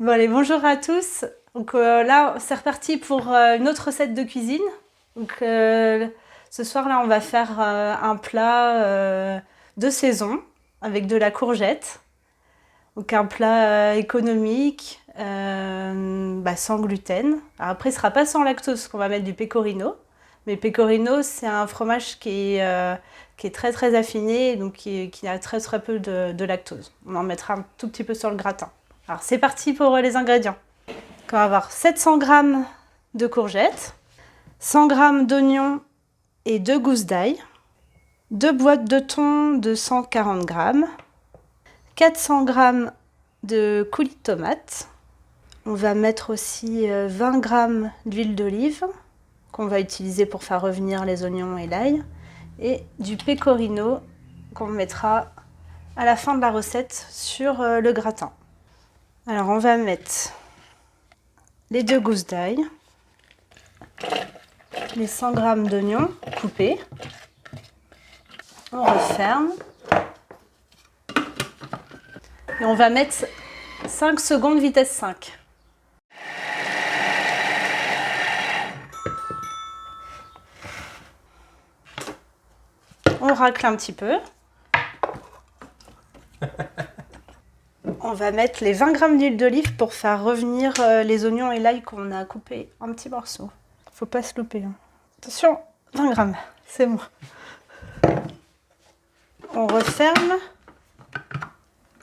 Bon allez, bonjour à tous. Donc là, c'est reparti pour une autre recette de cuisine. Donc ce soir là, on va faire un plat de saison avec de la courgette. Donc un plat économique, sans gluten. Alors après, ce sera pas sans lactose, qu'on va mettre du pecorino. Mais pecorino, c'est un fromage qui est très très affiné, donc qui a très très peu de lactose. On en mettra un tout petit peu sur le gratin. Alors c'est parti pour les ingrédients. Donc, on va avoir 700 g de courgettes, 100 g d'oignons et 2 gousses d'ail, 2 boîtes de thon de 140 g, 400 g de coulis de tomates. On va mettre aussi 20 g d'huile d'olive qu'on va utiliser pour faire revenir les oignons et l'ail, et du pecorino qu'on mettra à la fin de la recette sur le gratin. Alors on va mettre les 2 gousses d'ail, les 100 g d'oignons coupés, on referme et on va mettre 5 secondes vitesse 5. On racle un petit peu. On va mettre les 20 g d'huile d'olive pour faire revenir les oignons et l'ail qu'on a coupés en petits morceaux. Faut pas se louper. Hein. Attention, 20 g, c'est bon. On referme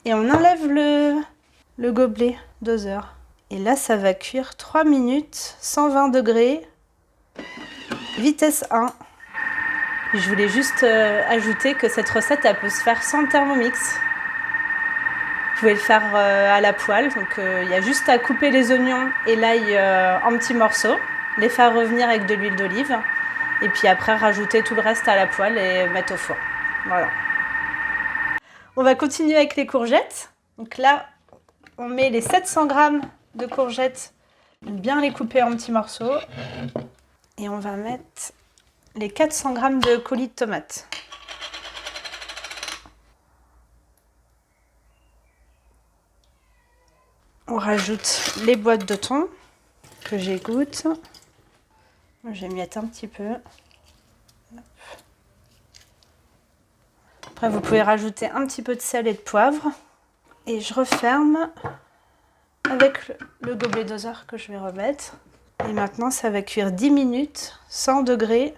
et on enlève le gobelet doseur. Et là, ça va cuire 3 minutes, 120 degrés, vitesse 1. Je voulais juste ajouter que cette recette, elle peut se faire sans Thermomix. Vous pouvez le faire à la poêle, donc il y a juste à couper les oignons et l'ail en petits morceaux, les faire revenir avec de l'huile d'olive, et puis après rajouter tout le reste à la poêle et mettre au four. Voilà. On va continuer avec les courgettes. Donc là, on met les 700 g de courgettes, bien les couper en petits morceaux, et on va mettre les 400 g de coulis de tomates. On rajoute les boîtes de thon que j'égoutte. J'émiette un petit peu. Après, vous pouvez rajouter un petit peu de sel et de poivre. Et je referme avec le gobelet doseur que je vais remettre. Et maintenant, ça va cuire 10 minutes, 100 degrés,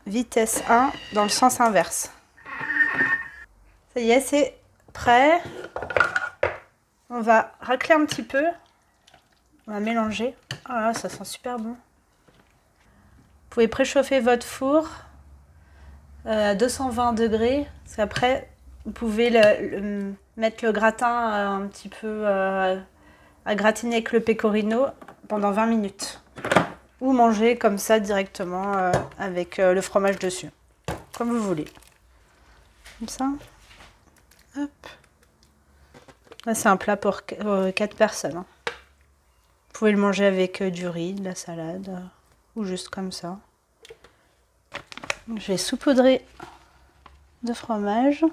vitesse 1, dans le sens inverse. Ça y est, c'est prêt. On va racler un petit peu. On va mélanger. Ah là, ça sent super bon. Vous pouvez préchauffer votre four à 220 degrés. Parce qu'après, vous pouvez mettre le gratin un petit peu à gratiner avec le pecorino pendant 20 minutes. Ou manger comme ça directement avec le fromage dessus. Comme vous voulez. Comme ça. Hop. Là, c'est un plat pour 4 personnes. Hein. Vous pouvez le manger avec du riz, de la salade, ou juste comme ça. Je vais saupoudrer de fromage.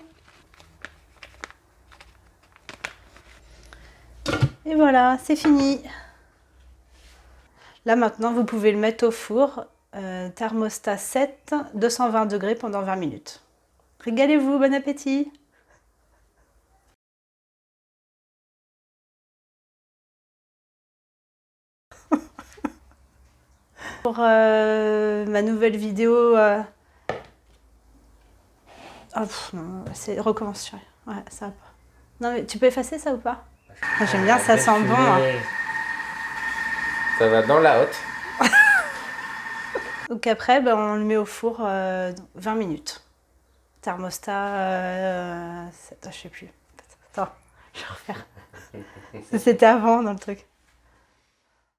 Et voilà, c'est fini. Là, maintenant, vous pouvez le mettre au four, thermostat 7, 220 degrés pendant 20 minutes. Régalez-vous, bon appétit! Pour ma nouvelle vidéo, non, c'est recommence. Ouais, ça va pas. Non mais tu peux effacer ça ou pas? J'aime bien, ça sent bon. Hein. Ça va dans la hotte. Donc après, on le met au four 20 minutes. Thermostat, je sais plus. Attends, je vais refaire. C'était avant dans le truc.